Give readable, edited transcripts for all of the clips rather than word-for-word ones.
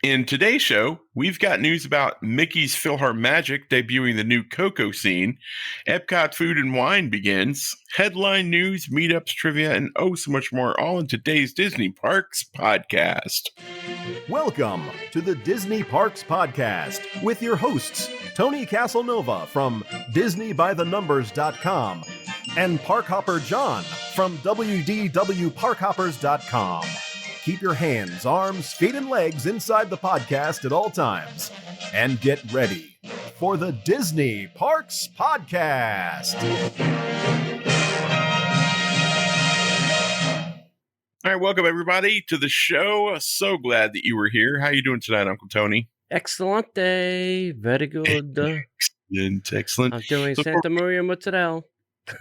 In today's show, we've got news about Mickey's PhilharMagic debuting the new Coco Scene. EPCOT Food and Wine begins. Headline news, meetups, trivia, and oh so much more, all in today's Disney Parks podcast. Welcome to the Disney Parks Podcast with your hosts, Tony Caselnova from DisneyByTheNumbers.com and Parkhopper John from WDWParkhoppers.com. Keep your hands, arms, feet, and legs inside the podcast at all times. And get ready for the Disney Parks Podcast. All right, welcome everybody to the show. So glad that you were here. How are you doing tonight, Uncle Tony? Excellente. Very good. Excellent. I'm doing Santa Maria Mozzarella.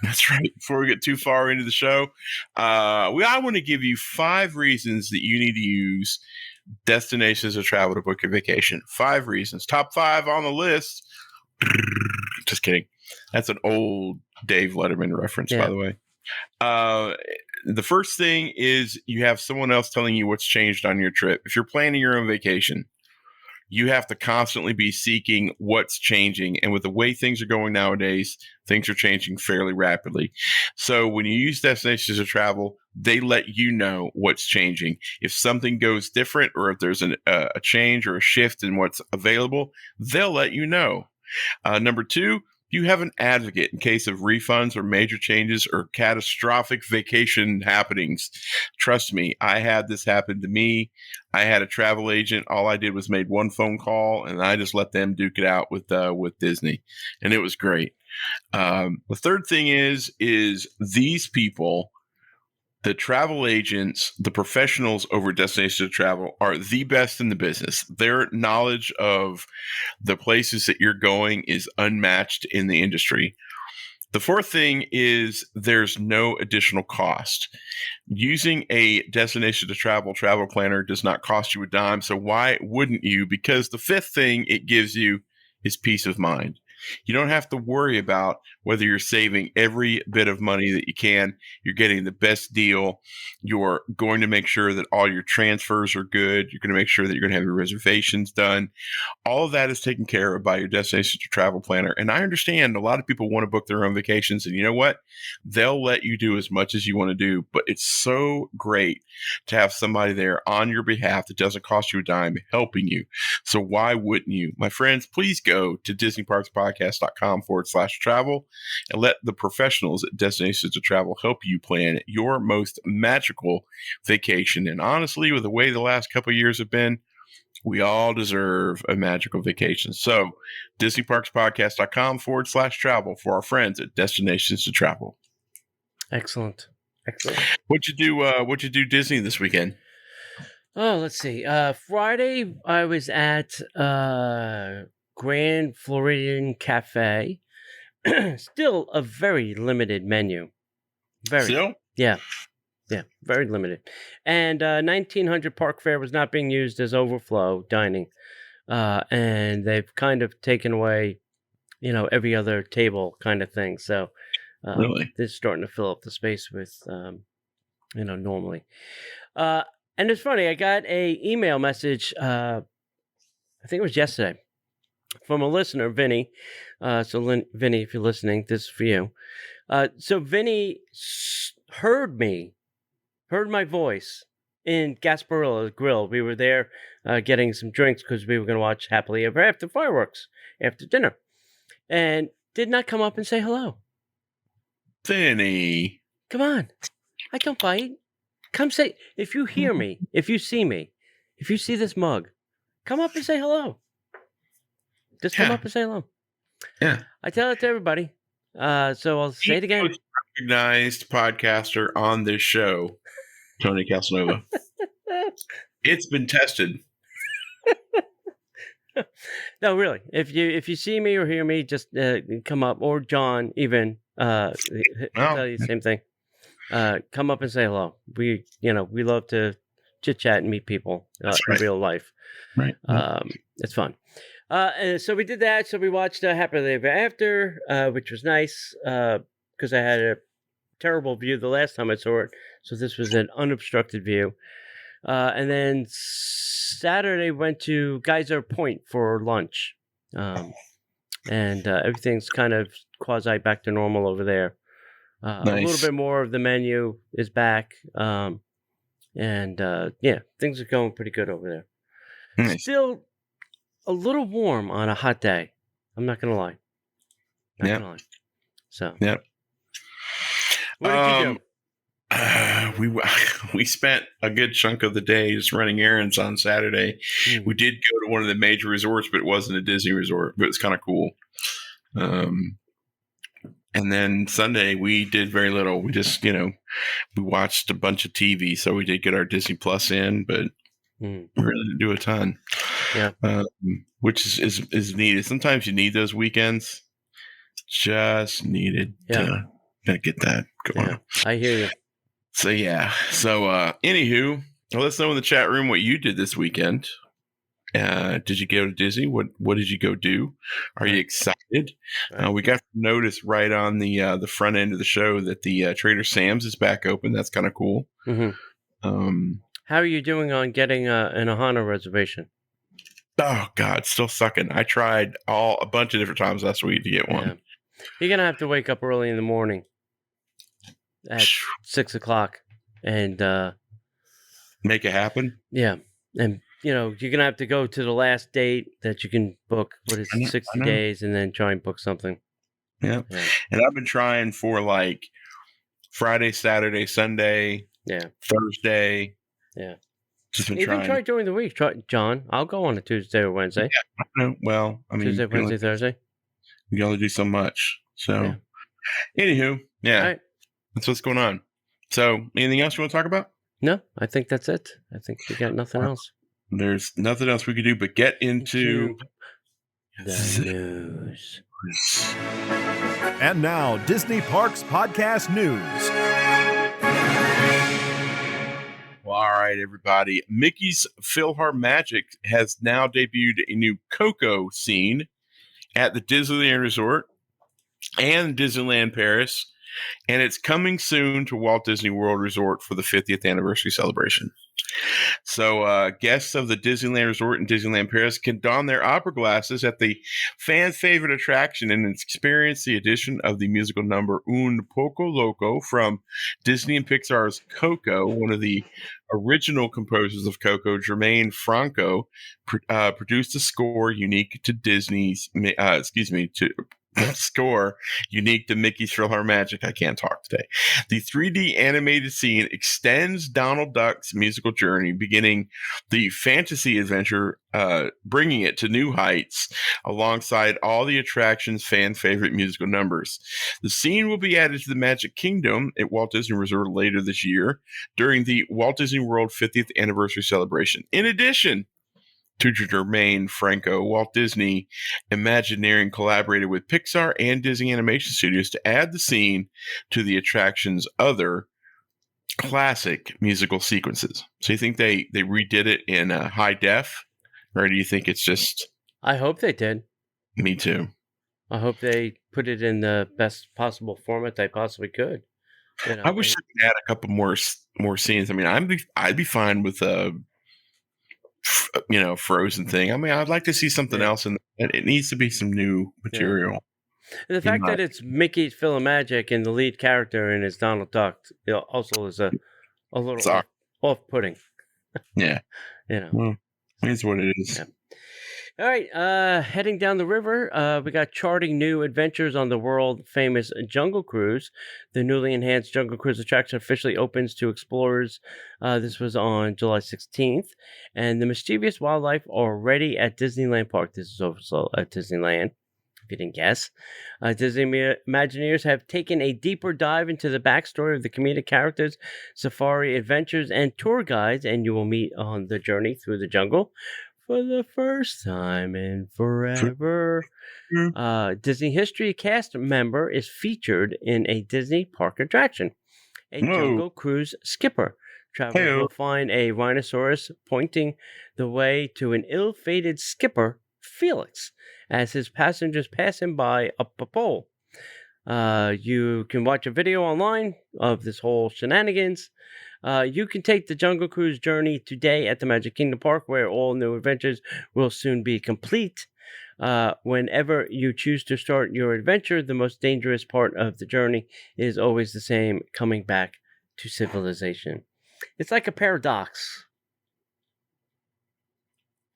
That's right. Before we get too far into the show, I want to give you 5 reasons that you need to use destinations of travel to book your vacation. 5 reasons. Top 5 on the list. Just kidding. That's an old Dave Letterman reference, by the way. The first thing is you have someone else telling you what's changed on your trip. If you're planning your own vacation, you have to constantly be seeking what's changing. And with the way things are going nowadays, things are changing fairly rapidly. So when you use destinations of travel, they let you know what's changing. If something goes different or if there's a change or a shift in what's available, they'll let you know. Number 2, you have an advocate in case of refunds or major changes or catastrophic vacation happenings. Trust me, I had this happen to me. I had a travel agent. All I did was made one phone call, and I just let them duke it out with Disney, and it was great. The third thing is these people, the travel agents, the professionals over Destination Travel are the best in the business. Their knowledge of the places that you're going is unmatched in the industry. The fourth thing is there's no additional cost. Using a Destination to Travel travel planner does not cost you a dime. So why wouldn't you? Because the fifth thing it gives you is peace of mind. You don't have to worry about whether you're saving every bit of money that you can. You're getting the best deal. You're going to make sure that all your transfers are good. You're going to make sure that you're going to have your reservations done. All of that is taken care of by your Destination to Travel planner. And I understand a lot of people want to book their own vacations. And you know what? They'll let you do as much as you want to do. But it's so great to have somebody there on your behalf that doesn't cost you a dime helping you. So why wouldn't you? My friends, please go to DisneyParksPodcast.com/travel and let the professionals at Destinations to Travel help you plan your most magical vacation. And honestly, with the way the last couple of years have been, we all deserve a magical vacation. So DisneyParksPodcast.com/travel for our friends at Destinations to Travel. Excellent. What'd you do Disney this weekend? Oh, let's see. Friday, I was at Grand Floridian Cafe. Still a very limited menu. Still? Yeah, very limited. And 1900 Park Fair was not being used as overflow dining. And they've kind of taken away, every other table kind of thing. So Really? they're starting to fill up the space with, normally. And it's funny, I got a email message, I think it was yesterday, from a listener, Vinny. Vinny, if you're listening, this is for you. So Vinny heard my voice in Gasparilla's Grill. We were there getting some drinks because we were going to watch Happily Ever After fireworks after dinner. And did not come up and say hello. Vinny. Come on. I don't bite. Come say, if you hear me, if you see me, if you see this mug, come up and say hello. Just come up and say hello. Yeah. I tell it to everybody. So I'll say it again. Most recognized podcaster on this show, Tony Caselnova. It's been tested. No, really. If you see me or hear me, just come up. Or John, even tell you the same thing. Come up and say hello. We love to chit chat and meet people in real life. Right. It's fun. And so we did that. So we watched Happily Ever After, which was nice because I had a terrible view the last time I saw it. So this was an unobstructed view. And then Saturday went to Geyser Point for lunch. And everything's kind of quasi back to normal over there. A little bit more of the menu is back. And things are going pretty good over there. Nice. Still a little warm on a hot day. I'm not going to lie. Gonna lie. So. Yep. What did you do? We spent a good chunk of the day just running errands on Saturday. We did go to one of the major resorts, but it wasn't a Disney resort, but it's kind of cool. And then Sunday we did very little. We just, we watched a bunch of TV. So we did get our Disney Plus in, but we really didn't do a ton. Yeah. Which is needed. Sometimes you need those weekends. Just needed to get that going. Yeah, I hear you. So anywho, let us know in the chat room what you did this weekend. Did you go to Disney? What did you go do? Are you excited? We got notice right on the front end of the show that the Trader Sam's is back open. That's kind of cool. Mm-hmm. How are you doing on getting an Ohana reservation? Oh God, still sucking. I tried a bunch of different times last week to get one. Yeah. You're gonna have to wake up early in the morning at 6 o'clock and make it happen. Yeah, and you're gonna have to go to the last date that you can book. What is it, 60 days, and then try and book something. Yeah, and I've been trying for like Friday, Saturday, Sunday. Yeah, Thursday. Yeah. Just been Even trying. try during the week. John, I'll go on a Tuesday or Wednesday. Yeah, well, I mean, Tuesday, Wednesday, Thursday. You can only do so much. So, anywho, right. That's what's going on. So, anything else you want to talk about? No, I think that's it. I think we got nothing else. There's nothing else we could do but get into the news. And now, Disney Parks Podcast News. Well, all right, everybody. Mickey's PhilharMagic has now debuted a new Coco Scene at the Disneyland Resort and Disneyland Paris, and it's coming soon to Walt Disney World Resort for the 50th anniversary celebration. So guests of the Disneyland Resort and Disneyland Paris can don their opera glasses at the fan favorite attraction and experience the addition of the musical number Un Poco Loco from Disney and Pixar's Coco. One of the original composers of Coco, Jermaine Franco, produced a score unique to score unique to Mickey's PhilharMagic. I can't talk today. The 3D animated scene extends Donald Duck's musical journey, beginning the fantasy adventure, bringing it to new heights alongside all the attraction's fan favorite musical numbers. The scene will be added to the Magic Kingdom at Walt Disney Resort later this year during the Walt Disney World 50th anniversary celebration. In addition to Jermaine Franco, Walt Disney Imagineering collaborated with Pixar and Disney Animation Studios to add the scene to the attraction's other classic musical sequences. So you think they redid it in high def, or do you think it's just... I hope they did. Me too. I hope they put it in the best possible format they possibly could. I wish they could add a couple more scenes. I mean, I'd be fine with Frozen thing. I mean, I'd like to see something else, and it needs to be some new material. And the fact that it's Mickey's PhilharMagic and the lead character and it's Donald Duck, also is a little off-putting. Yeah, Well, it's what it is. Yeah. All right, heading down the river, we got charting new adventures on the world-famous Jungle Cruise. The newly enhanced Jungle Cruise attraction officially opens to explorers. This was on July 16th. And the mischievous wildlife already at Disneyland Park. This is also at Disneyland, if you didn't guess. Disney Imagineers have taken a deeper dive into the backstory of the comedic characters, safari adventures, and tour guides, and you will meet on the journey through the jungle. For the first time in forever, Disney History cast member is featured in a Disney park attraction. A Jungle Cruise skipper. Travelers will find a rhinoceros pointing the way to an ill-fated skipper, Felix, as his passengers pass him by up a pole. You can watch a video online of this whole shenanigans. You can take the Jungle Cruise journey today at the Magic Kingdom Park, where all new adventures will soon be complete. Whenever you choose to start your adventure, the most dangerous part of the journey is always the same: coming back to civilization. It's like a paradox.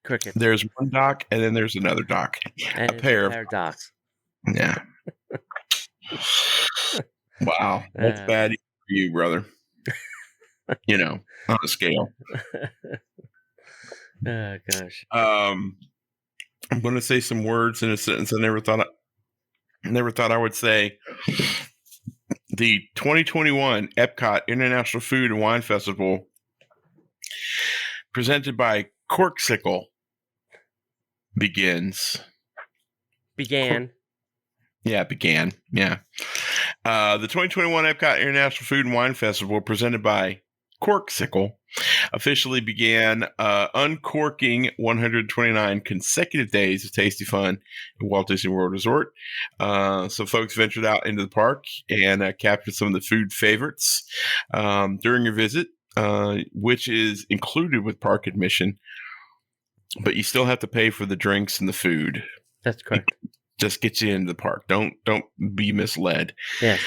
Cricket. There's one dock, and then there's another dock. And a pair of paradox. Yeah. Wow, that's bad for you, brother. On a scale. Oh gosh. I'm going to say some words in a sentence I never thought I would say. The 2021 EPCOT International Food and Wine Festival, presented by Corksicle, began. Yeah. The 2021 EPCOT International Food and Wine Festival, presented by Corksicle, officially began uncorking 129 consecutive days of tasty fun at Walt Disney World Resort. So folks ventured out into the park and captured some of the food favorites during your visit, which is included with park admission, but you still have to pay for the drinks and the food. That's correct. Just get you into the park. Don't be misled. Yes.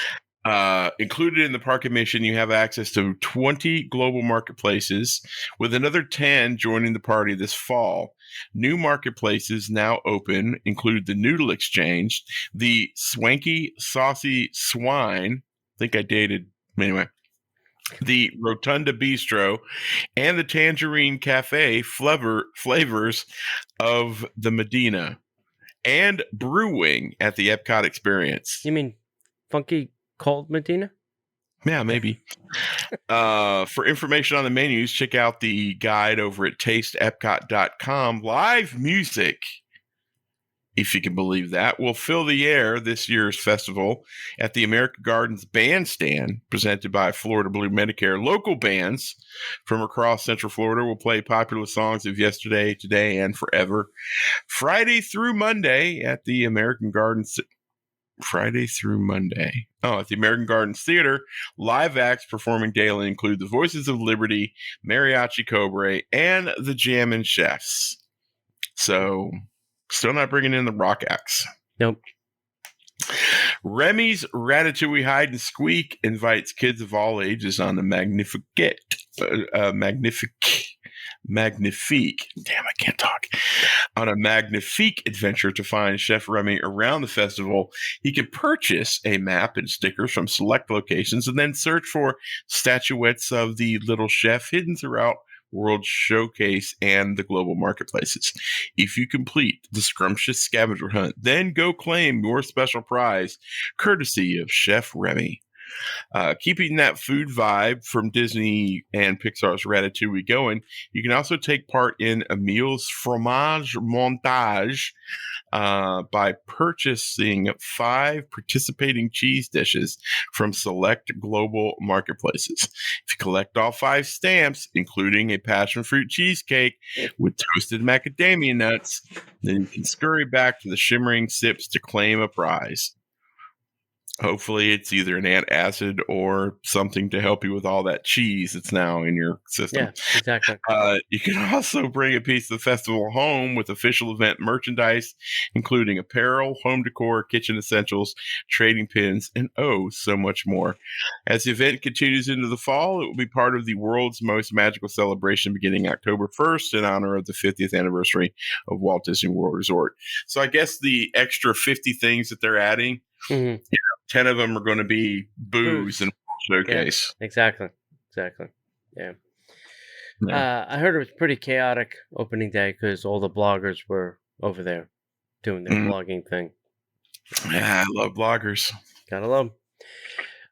Included in the park admission, you have access to 20 global marketplaces, with another 10 joining the party this fall. New marketplaces now open include the Noodle Exchange, the Swanky Saucy Swine, I think I dated, anyway, the Rotunda Bistro, and the Tangerine Cafe flavors of the Medina, and Brewing at the Epcot Experience. You mean Funky Cold Medina? Yeah, maybe. For information on the menus, check out the guide over at tasteepcot.com. Live music, if you can believe that, will fill the air this year's festival at the American Gardens Bandstand, presented by Florida Blue Medicare. Local bands from across Central Florida will play popular songs of yesterday, today, and forever. Friday through Monday at the American Gardens at the American Gardens Theater, live acts performing daily include the Voices of Liberty, Mariachi Cobre, and the Jammin' Chefs. So, still not bringing in the rock acts. Nope. Remy's Ratatouille Hide and Squeak invites kids of all ages on the Magnifique. Damn, I can't talk. On a magnifique adventure to find Chef Remy around the festival. He can purchase a map and stickers from select locations and then search for statuettes of the little chef hidden throughout World Showcase and the global marketplaces. If you complete the scrumptious scavenger hunt, then go claim your special prize, courtesy of Chef Remy. Keeping that food vibe from Disney and Pixar's Ratatouille going, you can also take part in Emile's Fromage Montage by purchasing 5 participating cheese dishes from select global marketplaces. If you collect all 5 stamps, including a passion fruit cheesecake with toasted macadamia nuts, then you can scurry back to the Shimmering Sips to claim a prize. Hopefully it's either an antacid or something to help you with all that cheese that's now in your system. Yeah, exactly. You can also bring a piece of the festival home with official event merchandise, including apparel, home decor, kitchen essentials, trading pins, and so much more. As the event continues into the fall, it will be part of the world's most magical celebration beginning October 1st in honor of the 50th anniversary of Walt Disney World Resort. So I guess the extra 50 things that they're adding, 10 of them are going to be booze and showcase. Yeah, exactly. Yeah. I heard it was pretty chaotic opening day because all the bloggers were over there doing their blogging thing. Yeah, I love bloggers. Gotta love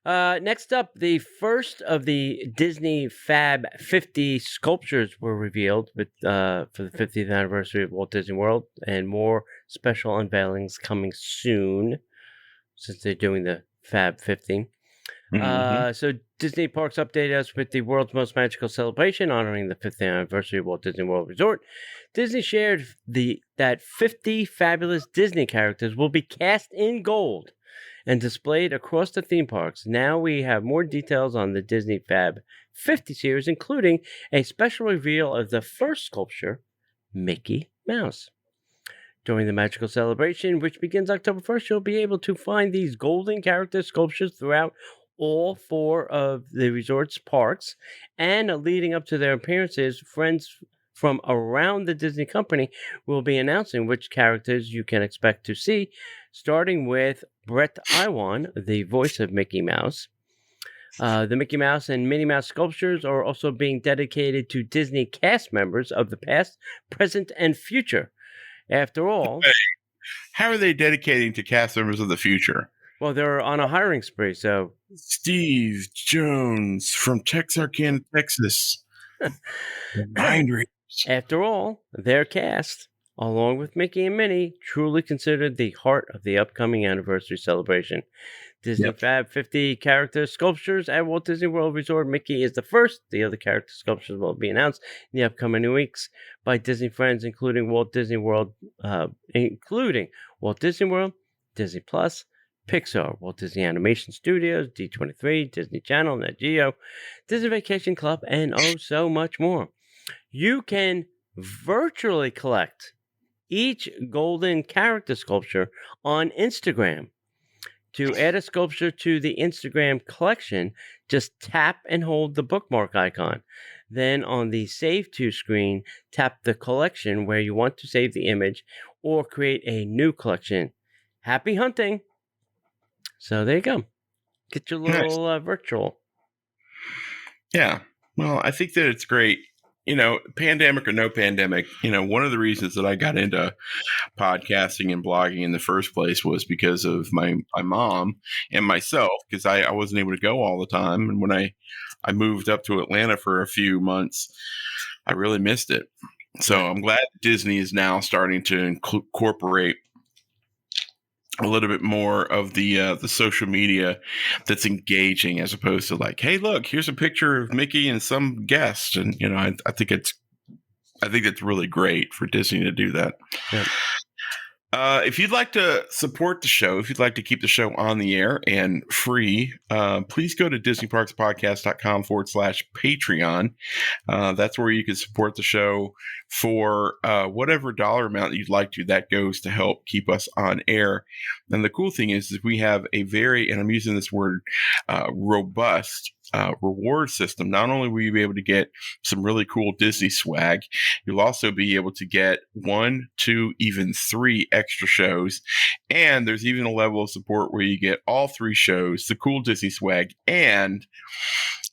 them. Next up, the first of the Disney Fab 50 sculptures were revealed for the 50th anniversary of Walt Disney World, and more special unveilings coming soon, since they're doing the Fab 50. So Disney Parks updated us with the world's most magical celebration honoring the 50th anniversary of Walt Disney World Resort. Disney shared that 50 fabulous Disney characters will be cast in gold and displayed across the theme parks. Now we have more details on the Disney Fab 50 series, including a special reveal of the first sculpture, Mickey Mouse. During the magical celebration, which begins October 1st, you'll be able to find these golden character sculptures throughout all 4 of the resort's parks. And leading up to their appearances, friends from around the Disney company will be announcing which characters you can expect to see, starting with Brett Iwan, the voice of Mickey Mouse. The Mickey Mouse and Minnie Mouse sculptures are also being dedicated to Disney cast members of the past, present, and future. After all, how are they dedicating to cast members of the future? Well, they're on a hiring spree, so Steve Jones from Texarkana, Texas. After all, their cast, along with Mickey and Minnie, truly considered the heart of the upcoming anniversary celebration. Disney Fab 50 character sculptures at Walt Disney World Resort. Mickey is the first. The other character sculptures will be announced in the upcoming weeks by Disney friends, including Walt Disney World, Disney Plus, Pixar, Walt Disney Animation Studios, D23, Disney Channel, Nat Geo, Disney Vacation Club, and oh so much more. You can virtually collect each golden character sculpture on Instagram. To add a sculpture to the Instagram collection, just tap and hold the bookmark icon. Then on the Save To screen, tap the collection where you want to save the image or create a new collection. Happy hunting! So there you go. Get your little virtual. Yeah. Well, I think that it's great. Pandemic or no pandemic, one of the reasons that I got into podcasting and blogging in the first place was because of my mom and myself, because I wasn't able to go all the time. And when I moved up to Atlanta for a few months, I really missed it. So I'm glad Disney is now starting to incorporate a little bit more of the social media that's engaging, as opposed to like, hey, look, here's a picture of Mickey and some guest, and I think it's really great for Disney to do that. Yep. If you'd like to support the show, if you'd like to keep the show on the air and free, please go to DisneyParksPodcast.com/Patreon. That's where you can support the show for whatever dollar amount that you'd like to. That goes to help keep us on air. And the cool thing is we have a very, and I'm using this word, robust reward system. Not only will you be able to get some really cool Disney swag, you'll also be able to get 1, 2, even 3 extra shows. And there's even a level of support where you get all 3 shows, the cool Disney swag, and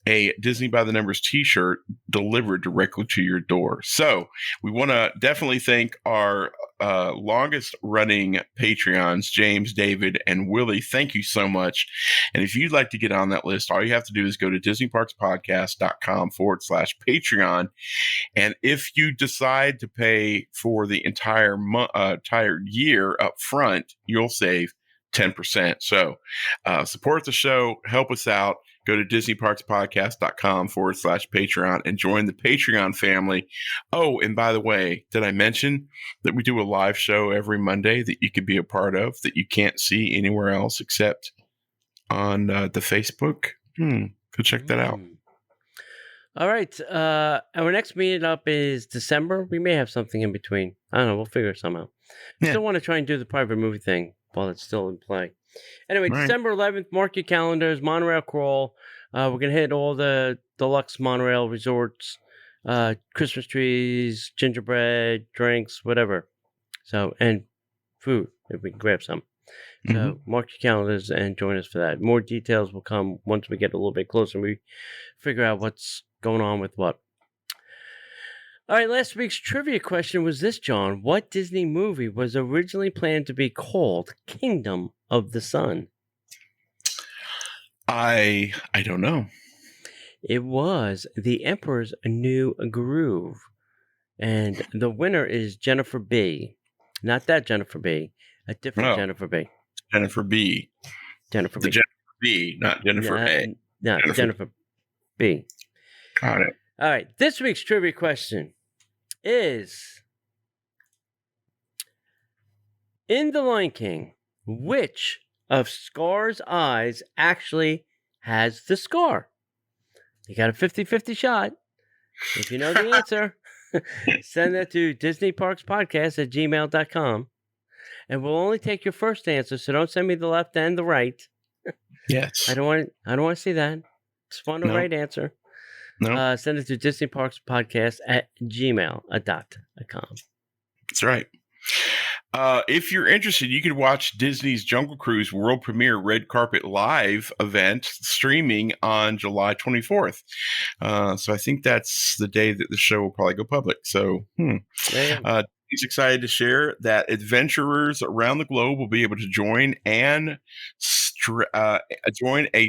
a Disney by the Numbers t-shirt delivered directly to your door. So we want to definitely thank our longest running Patreons, James, David, and Willie. Thank you so much. And if you'd like to get on that list, all you have to do is go to DisneyParksPodcast.com/Patreon. And if you decide to pay for the entire year up front, you'll save 10%. So support the show, help us out. Go to DisneyParksPodcast.com/Patreon and join the Patreon family. Oh, and by the way, did I mention that we do a live show every Monday that you could be a part of that you can't see anywhere else except on the Facebook? Go check that out. All right. Our next meetup is December. We may have something in between. I don't know. We'll figure it somehow. Yeah. Still want to try and do the private movie thing while it's still in play. Anyway, right. December 11th, mark your calendars, monorail crawl. We're going to hit all the deluxe monorail resorts, Christmas trees, gingerbread, drinks, whatever. So, and food, if we can grab some. So mark your calendars and join us for that. More details will come once we get a little bit closer and we figure out what's going on with what. All right, last week's trivia question was this, John. What Disney movie was originally planned to be called Kingdom of the Sun? I don't know. It was The Emperor's New Groove. And the winner is Jennifer B. Not that Jennifer B. A different Jennifer B. Jennifer B. Jennifer B. The Jennifer B, not Jennifer A. No, Jennifer B. Got it. All right, this week's trivia question is, in The Lion King, which of Scar's eyes actually has the scar? You got a 50-50 shot. If you know the answer, send that to DisneyParksPodcast@gmail.com. And we'll only take your first answer, so don't send me the left and the right. Yes. I don't want to see that. Just want a right answer. No. Send it to DisneyParksPodcast@gmail.com. That's right. If you're interested, you can watch Disney's Jungle Cruise world premiere Red Carpet Live event streaming on July 24th. So I think that's the day that the show will probably go public. So, he's excited to share that adventurers around the globe will be able to join a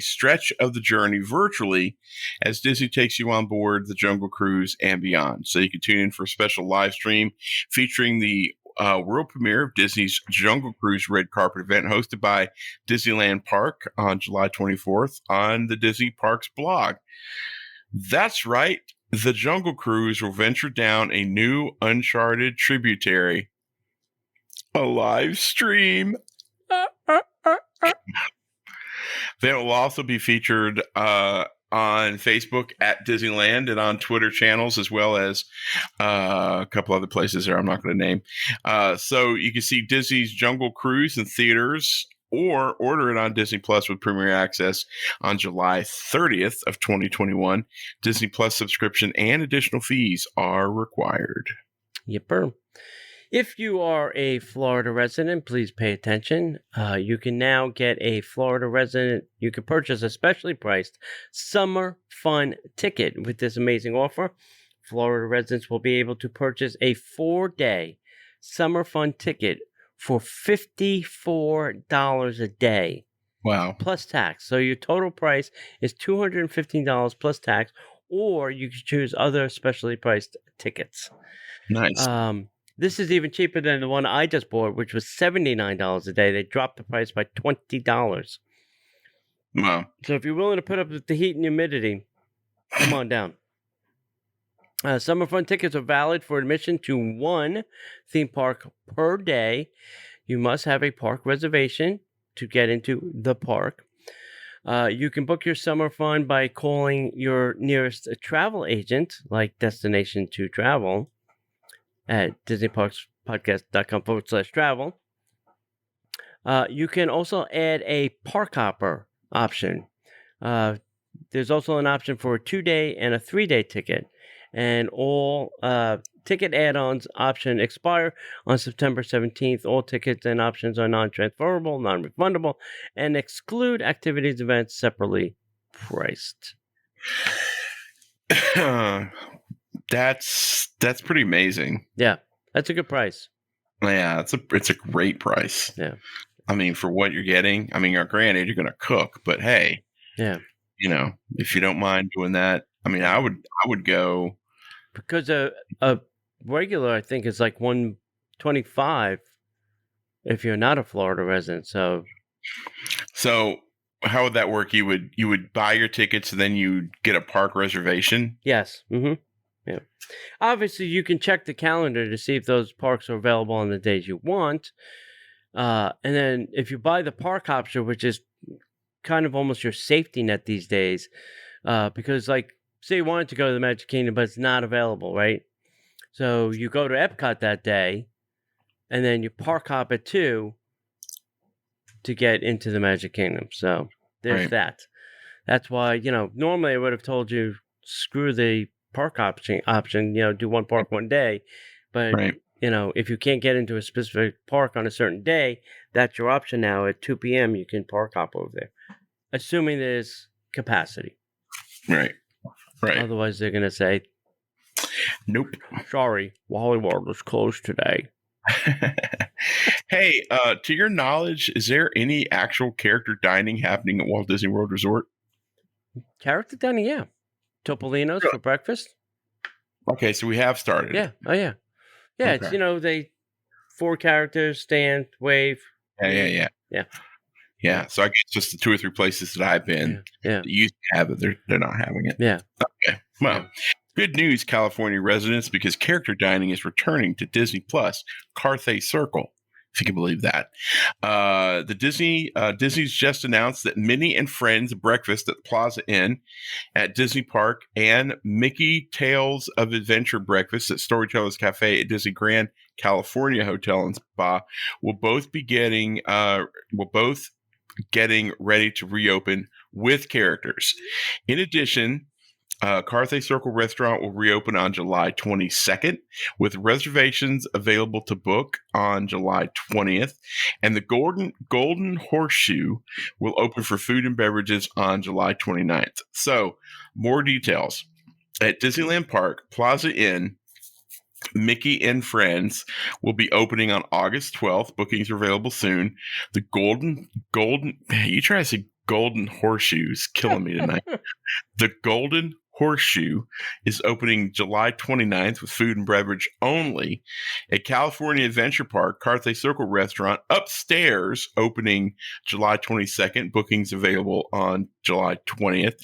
stretch of the journey virtually as Disney takes you on board the Jungle Cruise and beyond. So you can tune in for a special live stream featuring the world premiere of Disney's Jungle Cruise red carpet event hosted by Disneyland Park on July 24th on the Disney Parks blog. That's right. The Jungle Cruise will venture down a new uncharted tributary. A live stream. They will also be featured on Facebook at Disneyland and on Twitter channels, as well as a couple other places there I'm not going to name. So you can see Disney's Jungle Cruise in theaters or order it on Disney Plus with Premier Access on July 30th of 2021. Disney Plus subscription and additional fees are required. Yepper. If you are a Florida resident, please pay attention. You can now get a Florida resident. You can purchase a specially priced summer fun ticket with this amazing offer. Florida residents will be able to purchase a 4-day summer fun ticket for $54 a day. Wow. Plus tax. So your total price is $215 plus tax, or you can choose other specially priced tickets. Nice. This is even cheaper than the one I just bought, which was $79 a day. They dropped the price by $20. Wow. So if you're willing to put up with the heat and humidity, come on down. Summer fun tickets are valid for admission to one theme park per day. You must have a park reservation to get into the park. You can book your summer fun by calling your nearest travel agent, like Destination to Travel, at DisneyParksPodcast.com/travel. You can also add a park hopper option. There's also an option for a 2-day and a 3-day ticket. And all ticket add-ons option expire on September 17th. All tickets and options are non-transferable, non-refundable, and exclude activities events separately priced. That's pretty amazing. Yeah, that's a good price. Yeah, it's a great price. Yeah. I mean, for what you're getting, I mean, granted, you're going to cook, but hey, yeah, if you don't mind doing that, I mean, I would go. Because a regular, I think, is like $125 if you're not a Florida resident. So how would that work? You would buy your tickets and then you get a park reservation? Yes. Mm-hmm. Yeah. Obviously, you can check the calendar to see if those parks are available on the days you want. And then if you buy the park option, which is kind of almost your safety net these days, because like, say you wanted to go to the Magic Kingdom, but it's not available, right? So you go to EPCOT that day, and then you park hop at 2 to get into the Magic Kingdom. So there's that. That's why, normally I would have told you, screw the park option, do one park one day. But, if you can't get into a specific park on a certain day, that's your option now. At 2 p.m., you can park hop over there, assuming there's capacity. Right. Otherwise, they're going to say, nope. Sorry, Wally World is closed today. Hey, to your knowledge, is there any actual character dining happening at Walt Disney World Resort? Character dining, yeah. Topolino's for breakfast. Okay, so we have started. Yeah. Oh, yeah. Yeah, okay. It's, they 4 characters, stand, wave. Yeah. So I guess just the 2 or 3 places that I've been that used to have it, they're not having it. Yeah. Okay. Well, good news, California residents, because character dining is returning to Disney Plus Carthay Circle, if you can believe that. Disney's just announced that Minnie and Friends breakfast at the Plaza Inn at Disney Park and Mickey Tales of Adventure breakfast at Storytellers Cafe at Disney Grand California Hotel and Spa will both getting ready to reopen with characters. In addition, Carthay Circle Restaurant will reopen on July 22nd, with reservations available to book on July 20th. And the Golden Horseshoe will open for food and beverages on July 29th. So, more details. At Disneyland Park, Plaza Inn, Mickey and Friends will be opening on August 12th. Bookings are available soon. The you try to say Golden Horseshoes, killing me tonight. The Golden Horseshoe is opening July 29th with food and beverage only. At California Adventure Park, Carthay Circle Restaurant upstairs opening July 22nd. Bookings available on July 20th.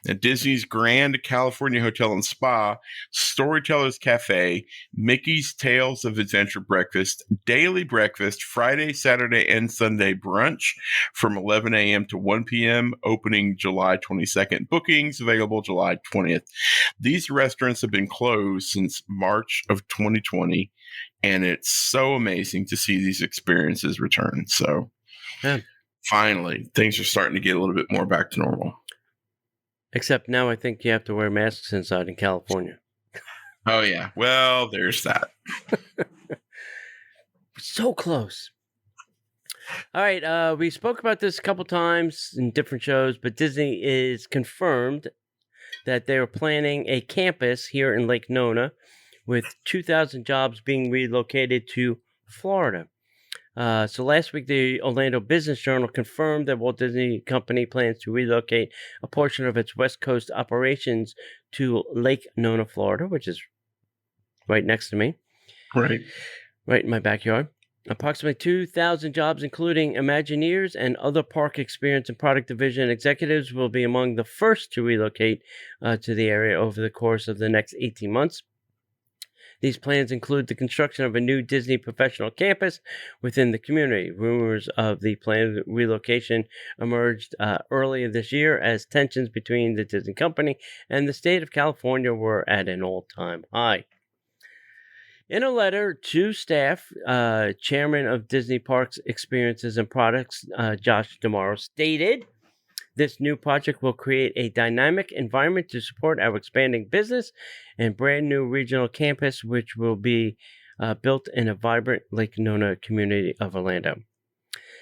At Disney's Grand California Hotel and Spa, Storytellers Cafe, Mickey's Tales of Adventure breakfast, daily breakfast, Friday, Saturday, and Sunday brunch from 11 a.m. to 1 p.m. opening July 22nd. Bookings available July 20th. These restaurants have been closed since March of 2020, and it's so amazing to see these experiences return. So, finally, things are starting to get a little bit more back to normal. Except now I think you have to wear masks inside in California. Oh, yeah. Well, there's that. So close. All right. We spoke about this a couple times in different shows, but Disney is confirmed that they are planning a campus here in Lake Nona with 2,000 jobs being relocated to Florida. So last week, the Orlando Business Journal confirmed that Walt Disney Company plans to relocate a portion of its West Coast operations to Lake Nona, Florida, which is right next to me. Right in my backyard. Approximately 2,000 jobs, including Imagineers and other park experience and product division executives, will be among the first to relocate to the area over the course of the next 18 months. These plans include the construction of a new Disney professional campus within the community. Rumors of the planned relocation emerged earlier this year as tensions between the Disney Company and the state of California were at an all-time high. In a letter to staff, Chairman of Disney Parks Experiences and Products, Josh D'Amaro, stated, "This new project will create a dynamic environment to support our expanding business and brand new regional campus, which will be built in a vibrant Lake Nona community of Orlando."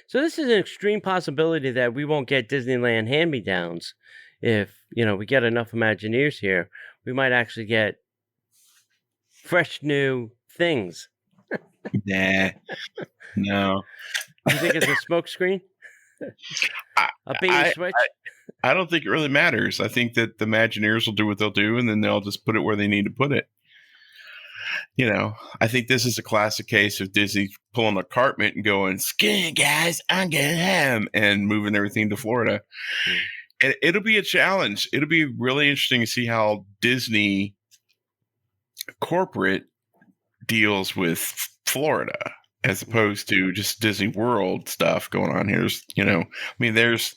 So this is an extreme possibility that we won't get Disneyland hand-me-downs. If, we get enough Imagineers here, we might actually get fresh new things. Nah, no. You think it's a smoke screen? A bait switch? I don't think it really matters. I think that the Imagineers will do what they'll do, and then they'll just put it where they need to put it. I think this is a classic case of Disney pulling a Cartman and going, "Skin, guys, I'm getting him," and moving everything to Florida. And it'll be a challenge. It'll be really interesting to see how Disney corporate deals with Florida as opposed to just Disney World stuff going on here. There's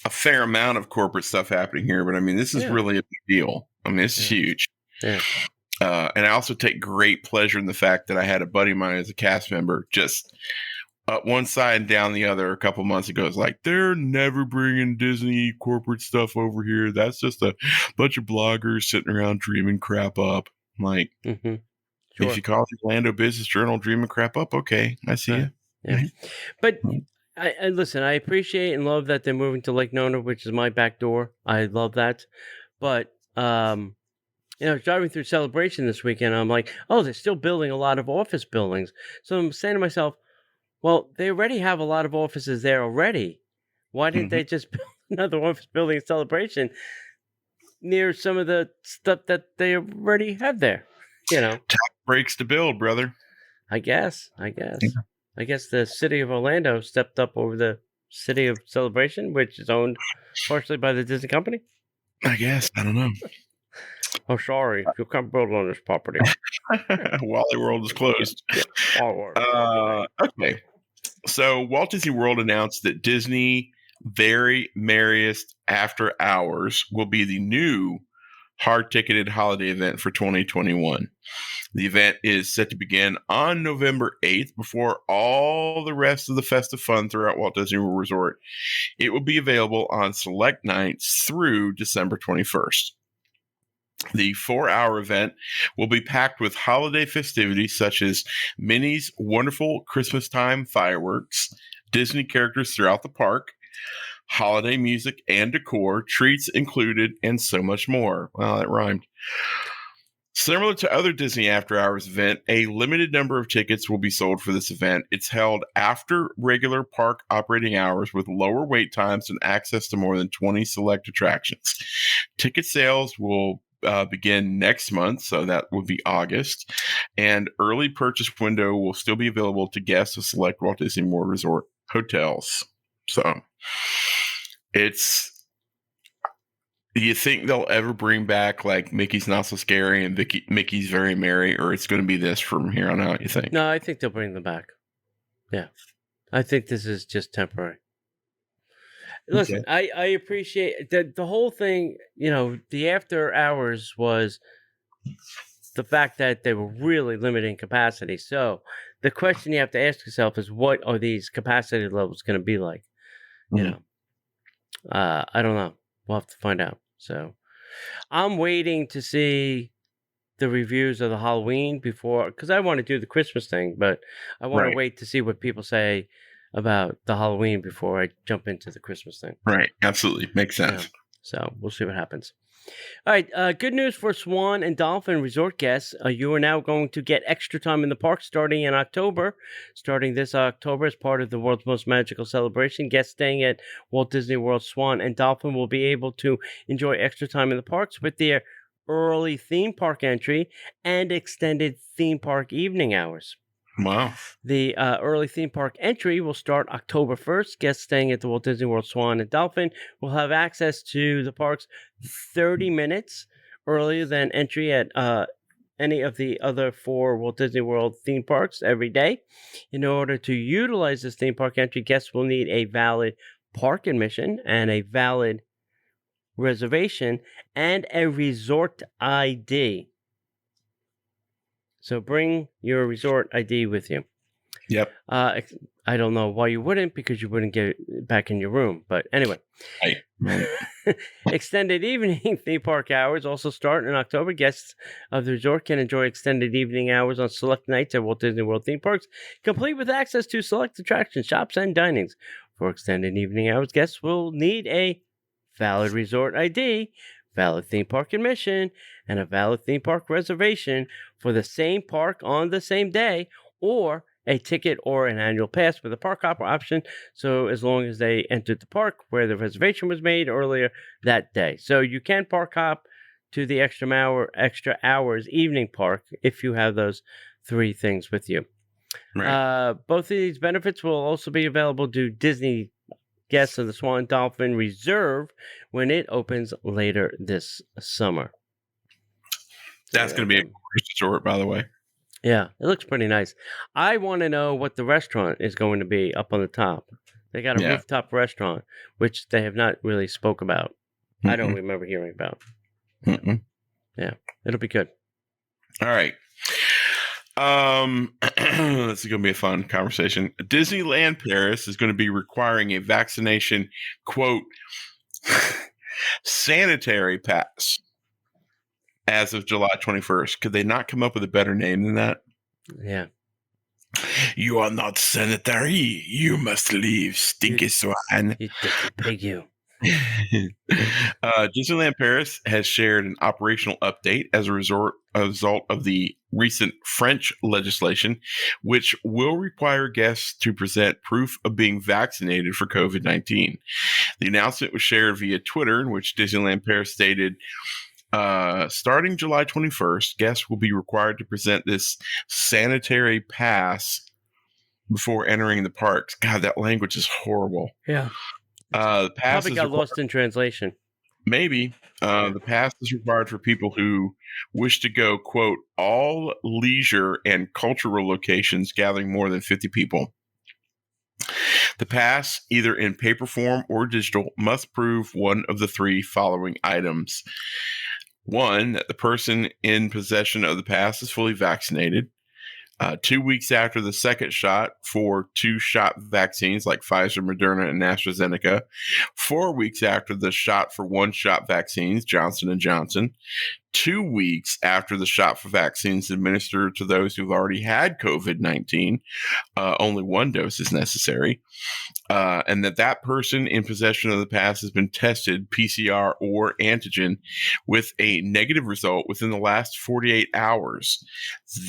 a fair amount of corporate stuff happening here, but this is really a big deal. This is huge. Yeah. And I also take great pleasure in the fact that I had a buddy of mine as a cast member just up one side and down the other a couple months ago. It's like, they're never bringing Disney corporate stuff over here. That's just a bunch of bloggers sitting around dreaming crap up. I'm like, Sure. If you call the Orlando Business Journal dreaming crap up, okay, I see you. Yeah. But I listen, I appreciate and love that they're moving to Lake Nona, which is my back door. I love that. But, driving through Celebration this weekend, I'm like, oh, they're still building a lot of office buildings. So I'm saying to myself, well, they already have a lot of offices there already. Why didn't they just build another office building in Celebration near some of the stuff that they already have there? Tax breaks to build, brother. I guess. Yeah. I guess the city of Orlando stepped up over the city of Celebration, which is owned partially by the Disney Company. I guess. I don't know. Oh, sorry. You can't build on this property. Wally World is closed. Yeah. Okay. So Walt Disney World announced that Disney Very Merriest After Hours will be the new hard-ticketed holiday event for 2021. The event is set to begin on November 8th before all the rest of the festive fun throughout Walt Disney World Resort. It will be available on select nights through December 21st. The 4-hour event will be packed with holiday festivities such as Minnie's wonderful Christmas time fireworks, Disney characters throughout the park, holiday music and decor, treats included, and so much more. Wow, that rhymed. Similar to other Disney After Hours event, a limited number of tickets will be sold for this event. It's held after regular park operating hours with lower wait times and access to more than 20 select attractions. Ticket sales will begin next month, so that would be August, and early purchase window will still be available to guests of select Walt Disney World Resort hotels. So do you think they'll ever bring back like Mickey's Not So Scary and Mickey's Very Merry, or it's going to be this from here on out, you think? No, I think they'll bring them back. Yeah. I think this is just temporary. Listen, okay. I appreciate the whole thing. The after hours was the fact that they were really limiting capacity. So the question you have to ask yourself is, what are these capacity levels going to be like? Mm-hmm. I don't know. We'll have to find out. So I'm waiting to see the reviews of the Halloween because I want to do the Christmas thing, but I want to wait to see what people say about the Halloween before I jump into the Christmas thing. Right. Absolutely. Makes sense. Yeah. So we'll see what happens. All right. Good news for Swan and Dolphin Resort guests. You are now going to get extra time in the park starting in October. Starting this October as part of the world's most magical celebration, guests staying at Walt Disney World Swan and Dolphin will be able to enjoy extra time in the parks with their early theme park entry and extended theme park evening hours. Wow. The early theme park entry will start October 1st. Guests staying at the Walt Disney World Swan and Dolphin will have access to the parks 30 minutes earlier than entry at any of the other 4 Walt Disney World theme parks every day. In order to utilize this theme park entry, guests will need a valid park admission and a valid reservation and a resort ID. So bring your resort ID with you. Yep. I don't know why you wouldn't, because you wouldn't get it back in your room. But anyway. Right. Extended evening theme park hours also start in October. Guests of the resort can enjoy extended evening hours on select nights at Walt Disney World theme parks, complete with access to select attractions, shops, and dinings. For extended evening hours, guests will need a valid resort ID, valid theme park admission, and a valid theme park reservation for the same park on the same day, or a ticket or an annual pass with a park hopper option, so as long as they entered the park where the reservation was made earlier that day. So you can park hop to the extra hours evening park if you have those 3 things with you. Right. Both of these benefits will also be available to Disney guests of the Swan Dolphin Reserve when it opens later this summer. That's going to be a resort, by the way. Yeah, it looks pretty nice. I want to know what the restaurant is going to be up on the top. They got a rooftop restaurant, which they have not really spoke about. I don't remember hearing about. Yeah, it'll be good. All right. This is going to be a fun conversation. Disneyland Paris is going to be requiring a vaccination, quote, sanitary pass as of July 21st. Could they not come up with a better name than that? Yeah. You are not sanitary. You must leave, stinky swine. You dirty pig, you. Disneyland Paris has shared an operational update as a result of the recent French legislation, which will require guests to present proof of being vaccinated for COVID-19. The announcement was shared via Twitter, in which Disneyland Paris stated, starting July 21st, guests will be required to present this sanitary pass before entering the parks. God, that language is horrible. Yeah. The pass probably got lost in translation. Maybe. The pass is required for people who wish to go, quote, all leisure and cultural locations gathering more than 50 people. The pass, either in paper form or digital, must prove one of the 3 following items. 1, that the person in possession of the pass is fully vaccinated. 2 weeks after the second shot for 2-shot vaccines like Pfizer, Moderna, and AstraZeneca. 4 weeks after the shot for 1-shot vaccines, Johnson & Johnson. 2 weeks after the shot for vaccines administered to those who've already had COVID-19, only 1 dose is necessary. And that person in possession of the pass has been tested PCR or antigen with a negative result within the last 48 hours.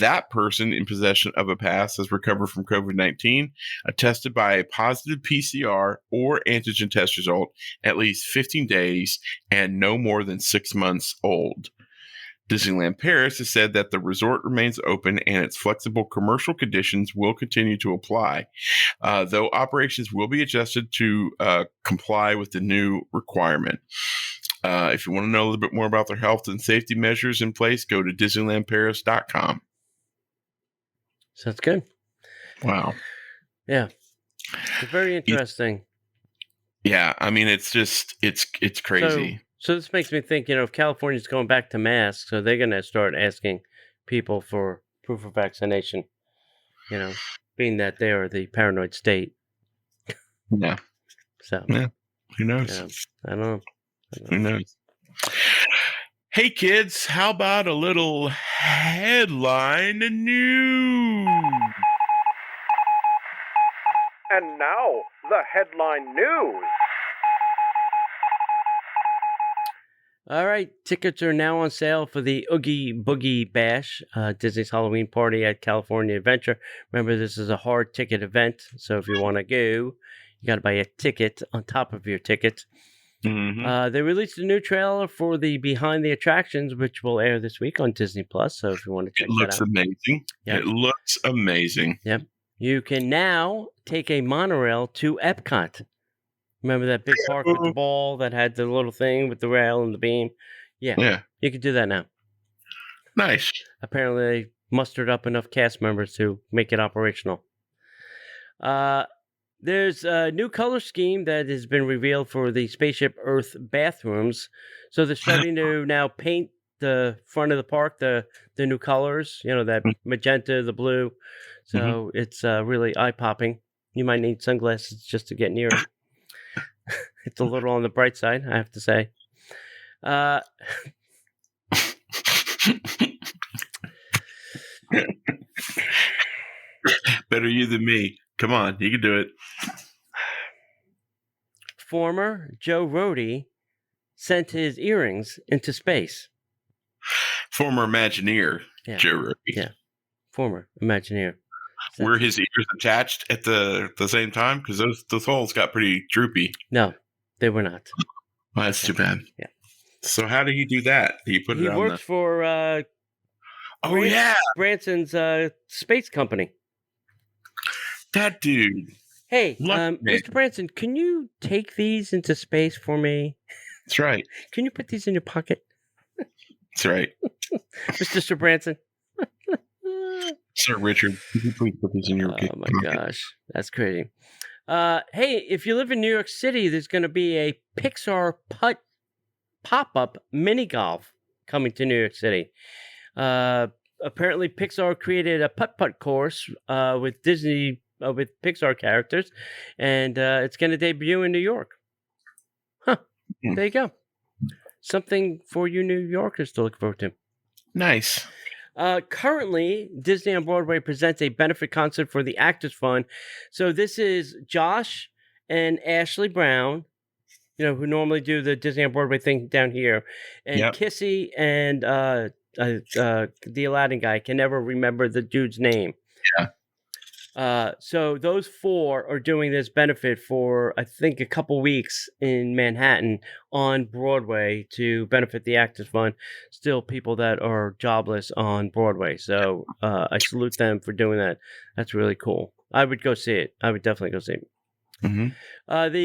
That person in possession of a pass has recovered from COVID-19, attested by a positive PCR or antigen test result at least 15 days and no more than 6 months old. Disneyland Paris has said that the resort remains open and its flexible commercial conditions will continue to apply, though operations will be adjusted to comply with the new requirement. If you want to know a little bit more about their health and safety measures in place, go to DisneylandParis.com. Sounds good. Wow. Yeah. It's very interesting. Yeah. I mean, it's crazy. So this makes me think, if California's going back to masks, so they're going to start asking people for proof of vaccination, being that they are the paranoid state. Yeah. So. Yeah. Who knows? Yeah, I don't know. Who knows? Hey, kids, how about a little headline news? And now, the headline news. All right, tickets are now on sale for the Oogie Boogie Bash, Disney's Halloween party at California Adventure. Remember, this is a hard ticket event, so if you want to go, you got to buy a ticket on top of your ticket. Mm-hmm. They released a new trailer for the Behind the Attractions, which will air this week on Disney Plus. So if you want to check that out, it looks amazing. Yep. It looks amazing. Yep. You can now take a monorail to EPCOT. Remember that big park with the ball that had the little thing with the rail and the beam? Yeah. You can do that now. Nice. Apparently, they mustered up enough cast members to make it operational. There's a new color scheme that has been revealed for the Spaceship Earth bathrooms. So they're starting to now paint the front of the park, the new colors, that magenta, the blue. So it's really eye-popping. You might need sunglasses just to get near it. It's a little on the bright side, I have to say. Better you than me. Come on, you can do it. Former Joe Rohde sent his earrings into space. Former Imagineer Joe Rohde. Yeah, former Imagineer. Were his ears attached at the same time? Because those holes got pretty droopy. No, they were not. Well, that's too bad. Yeah. So how did he do that? He works for Branson's space company. That dude. Hey, Mr. Branson, can you take these into space for me? That's right. Can you put these in your pocket? That's right. Mr. Branson. Sir Richard, could you please put these in your pocket? Oh my gosh, that's crazy. Hey, if you live in New York City, there's going to be a Pixar pop-up mini golf coming to New York City. Apparently, Pixar created a putt-putt course with Disney with Pixar characters, and it's going to debut in New York. Huh? There you go. Something for you New Yorkers to look forward to. Nice. Currently, Disney on Broadway presents a benefit concert for the Actors Fund. So this is Josh and Ashley Brown, who normally do the Disney on Broadway thing down here, and Kissy and the Aladdin guy. I can never remember the dude's name. Yeah. So those 4 are doing this benefit for, I think, a couple weeks in Manhattan on Broadway to benefit the Actors Fund. Still people that are jobless on Broadway. So I salute them for doing that. That's really cool. I would go see it. I would definitely go see it. Mm-hmm. The